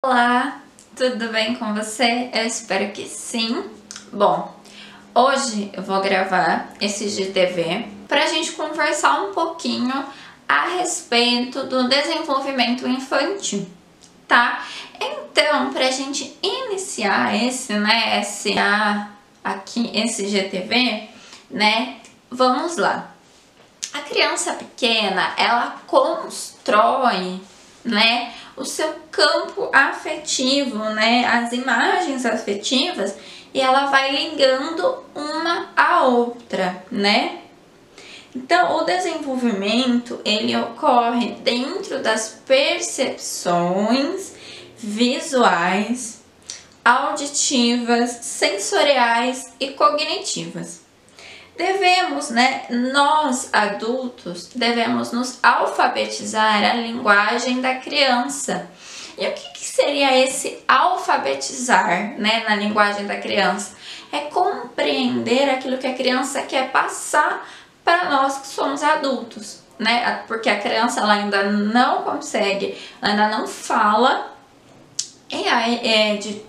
Olá, tudo bem com você? Eu espero que sim. Bom, hoje eu vou gravar esse GTV para a gente conversar um pouquinho a respeito do desenvolvimento infantil, tá? Então, para a gente iniciar esse GTV, vamos lá. A criança pequena, ela constrói, o seu campo afetivo, as imagens afetivas, e ela vai ligando uma à outra, Então, o desenvolvimento, ele ocorre dentro das percepções visuais, auditivas, sensoriais e cognitivas. Nós adultos, devemos nos alfabetizar a linguagem da criança. E o que seria esse alfabetizar, na linguagem da criança? É compreender aquilo que a criança quer passar para nós que somos adultos, Porque a criança ela ainda não consegue, ela ainda não fala,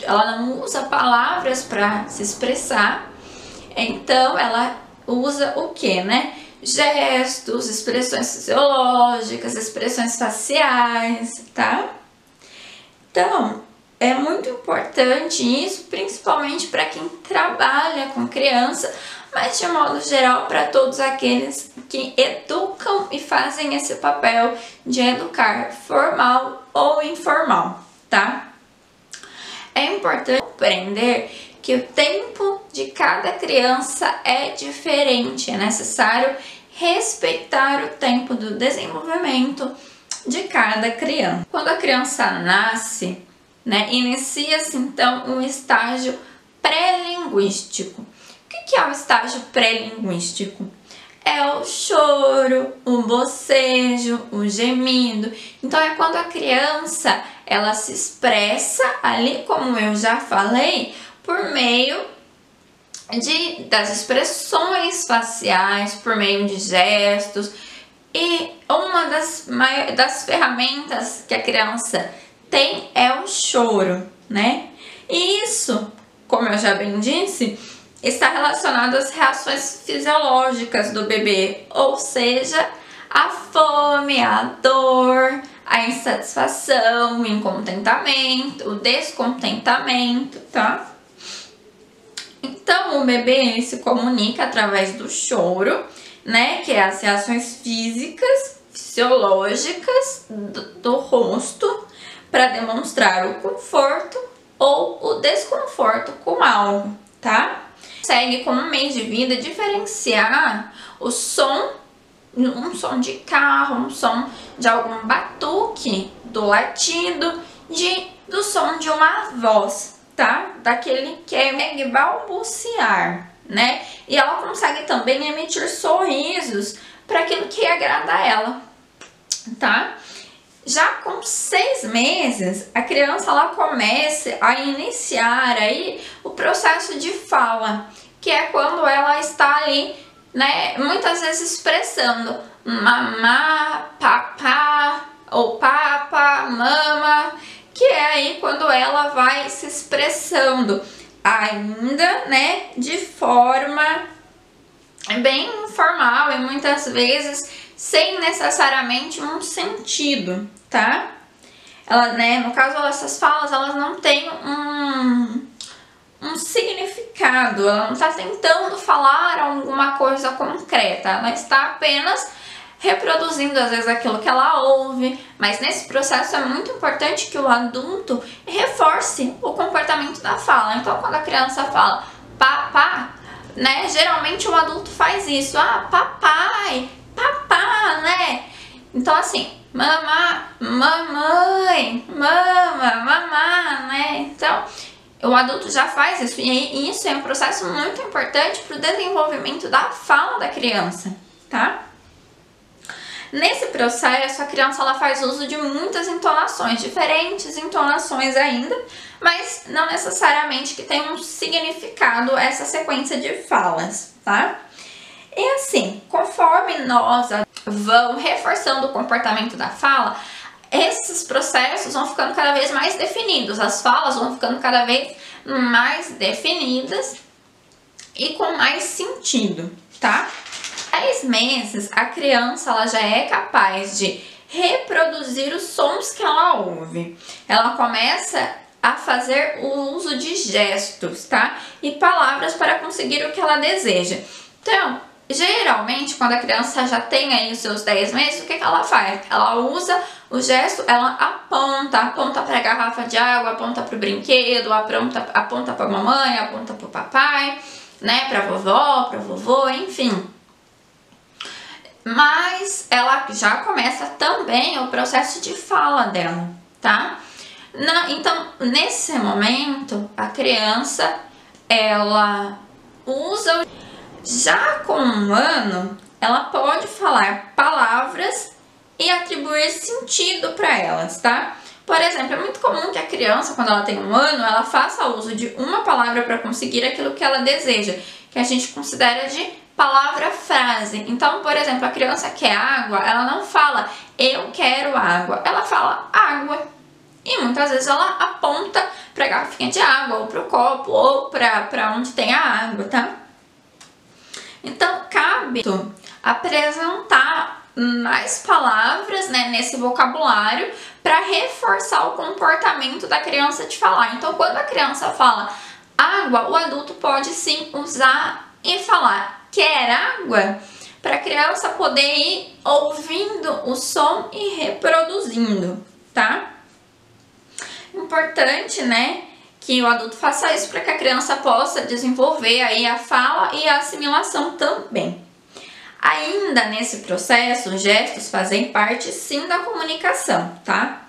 ela não usa palavras para se expressar, então ela usa o que, Gestos, expressões fisiológicas, expressões faciais, tá? Então, é muito importante isso, principalmente para quem trabalha com criança, mas de modo geral para todos aqueles que educam e fazem esse papel de educar formal ou informal, tá? É importante compreender que o tempo de cada criança é diferente, é necessário respeitar o tempo do desenvolvimento de cada criança. Quando a criança nasce, inicia-se então um estágio pré-linguístico. O que é o estágio pré-linguístico? É o choro, o bocejo, o gemido. Então é quando a criança ela se expressa ali, como eu já falei, por meio das expressões faciais, por meio de gestos. E uma das ferramentas que a criança tem é o choro, E isso, como eu já bem disse, está relacionado às reações fisiológicas do bebê, ou seja, a fome, a dor, a insatisfação, o incontentamento, o descontentamento, tá? Então, o bebê ele se comunica através do choro, que é as reações físicas, fisiológicas do rosto, para demonstrar o conforto ou o desconforto com algo, tá? Consegue, como meio de vida, diferenciar o som, um som de carro, um som de algum batuque, do latido, do som de uma voz, tá? Daquele que é balbuciar, E ela consegue também emitir sorrisos para aquilo que agrada a ela, tá? Já com 6 meses, a criança ela começa a iniciar aí o processo de fala, que é quando ela está ali, muitas vezes expressando mamá, papá, ou papa, mama, que é aí quando ela vai se expressando ainda, de forma bem informal e muitas vezes sem necessariamente um sentido, tá? Ela, no caso, essas falas, elas não têm um significado, ela não está tentando falar alguma coisa concreta, ela está apenas reproduzindo às vezes aquilo que ela ouve, mas nesse processo é muito importante que o adulto reforce o comportamento da fala. Então, quando a criança fala papá, geralmente o adulto faz isso, papai, papá, Então, assim, mamá, mamãe, mama, mamá, Então, o adulto já faz isso, e isso é um processo muito importante para o desenvolvimento da fala da criança, tá? Nesse processo, a criança ela faz uso de muitas entonações, diferentes entonações ainda, mas não necessariamente que tem um significado essa sequência de falas, tá? E assim, conforme nós vamos reforçando o comportamento da fala, esses processos vão ficando cada vez mais definidos, as falas vão ficando cada vez mais definidas e com mais sentido, tá? 10 meses, a criança ela já é capaz de reproduzir os sons que ela ouve. Ela começa a fazer o uso de gestos, tá? E palavras para conseguir o que ela deseja. Então, geralmente, quando a criança já tem aí os seus 10 meses, o que ela faz? Ela usa o gesto, ela aponta para a garrafa de água, aponta para o brinquedo, aponta para a mamãe, aponta para o papai, né? Para a vovó, para o vovô, enfim. Mas ela já começa também o processo de fala dela, tá? Então, nesse momento, a criança, ela usa... Já com 1 ano, ela pode falar palavras e atribuir sentido para elas, tá? Por exemplo, é muito comum que a criança, quando ela tem 1 ano, ela faça uso de uma palavra para conseguir aquilo que ela deseja, que a gente considera de palavra-frase. Então, por exemplo, a criança quer água, ela não fala eu quero água, ela fala água. E muitas vezes ela aponta para a garrafinha de água, ou para o copo, ou para onde tem a água, tá? Então, cabe apresentar mais palavras, né, nesse vocabulário para reforçar o comportamento da criança de falar. Então, quando a criança fala água, o adulto pode sim usar e falar quer água, para a criança poder ir ouvindo o som e reproduzindo, tá? Importante, né, que o adulto faça isso para que a criança possa desenvolver aí a fala e a assimilação também. Ainda nesse processo, os gestos fazem parte sim da comunicação, tá?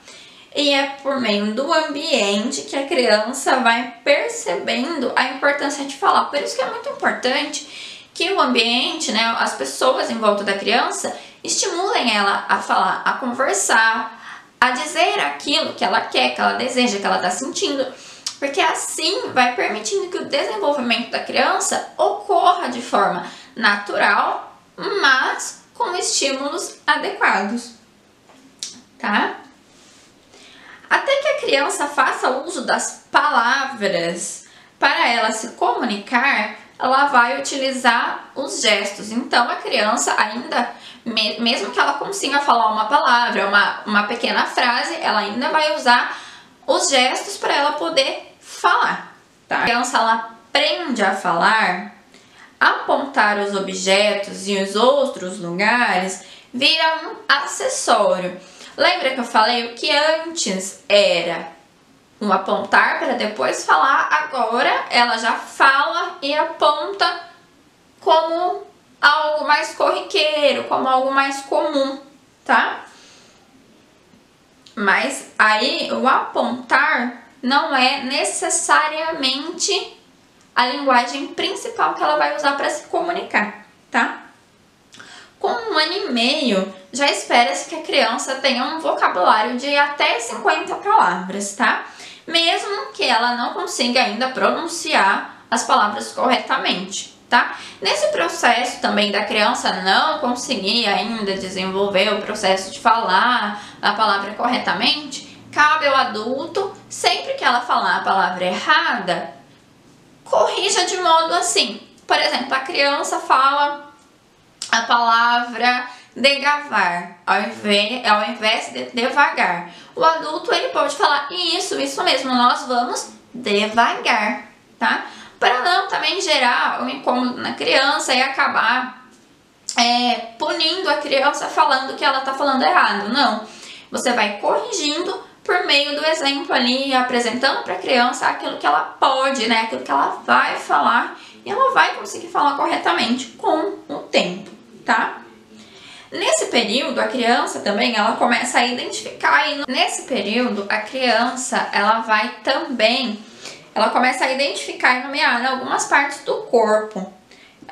E é por meio do ambiente que a criança vai percebendo a importância de falar. Por isso que é muito importante que o ambiente, né, as pessoas em volta da criança, estimulem ela a falar, a conversar, a dizer aquilo que ela quer, que ela deseja, que ela está sentindo. Porque assim vai permitindo que o desenvolvimento da criança ocorra de forma natural, mas com estímulos adequados, tá? Até que a criança faça uso das palavras para ela se comunicar, ela vai utilizar os gestos. Então a criança ainda, mesmo que ela consiga falar uma palavra, uma pequena frase, ela ainda vai usar os gestos para ela poder falar, tá? A criança ela aprende a falar, apontar os objetos e os outros lugares vira um acessório. Lembra que eu falei o que antes era um apontar para depois falar? Agora ela já fala e aponta como algo mais corriqueiro, como algo mais comum, tá? Mas aí o apontar não é necessariamente a linguagem principal que ela vai usar para se comunicar, tá? Com 1 ano e meio, já espera-se que a criança tenha um vocabulário de até 50 palavras, tá? Mesmo que ela não consiga ainda pronunciar as palavras corretamente, tá? Nesse processo também da criança não conseguir ainda desenvolver o processo de falar a palavra corretamente, cabe ao adulto, sempre que ela falar a palavra errada, corrija de modo assim. Por exemplo, a criança fala a palavra degavar, ao invés de devagar. O adulto ele pode falar isso mesmo, nós vamos devagar, tá? Para não também gerar um incômodo na criança e acabar punindo a criança falando que ela tá falando errado. Não, você vai corrigindo por meio do exemplo ali, apresentando para a criança aquilo que ela pode, né? Aquilo que ela vai falar e ela vai conseguir falar corretamente com o tempo, tá? Nesse período, a criança também, ela começa a identificar e nesse período, a criança, ela começa a identificar e nomear algumas partes do corpo.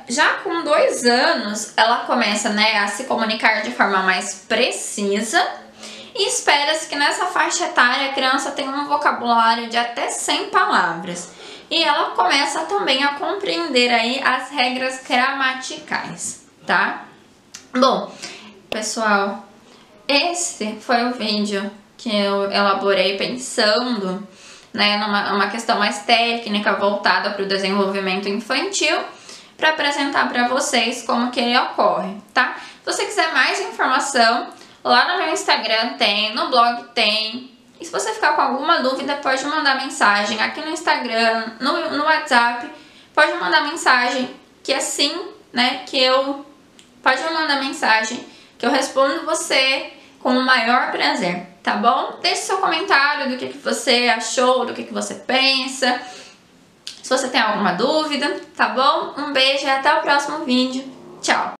Já com 2 anos, ela começa, né, a se comunicar de forma mais precisa e espera-se que nessa faixa etária a criança tenha um vocabulário de até 100 palavras. E ela começa também a compreender aí as regras gramaticais, tá? Bom, pessoal, esse foi o vídeo que eu elaborei pensando, né, numa questão mais técnica voltada para o desenvolvimento infantil, para apresentar para vocês como que ele ocorre, tá? Se você quiser mais informação, lá no meu Instagram tem, no blog tem. E se você ficar com alguma dúvida, pode mandar mensagem aqui no Instagram, no WhatsApp, pode mandar mensagem, que assim, né, pode me mandar mensagem, que eu respondo você com o maior prazer, tá bom? Deixe seu comentário do que você achou, do que você pensa, se você tem alguma dúvida, tá bom? Um beijo e até o próximo vídeo. Tchau!